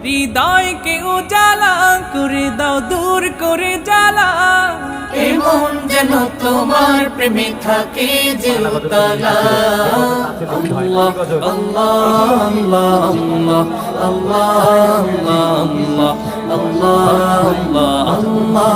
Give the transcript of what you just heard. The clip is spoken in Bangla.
হৃদয়কে উজালা করে দাও, দূর করে জ্বালা। এমন যেন তোমার প্রেমে থাকে যে উতলা। আল্লাহ আল্লাহ আল্লাহ আল্লাহ আল্লাহ আল্লাহ আল্লাহ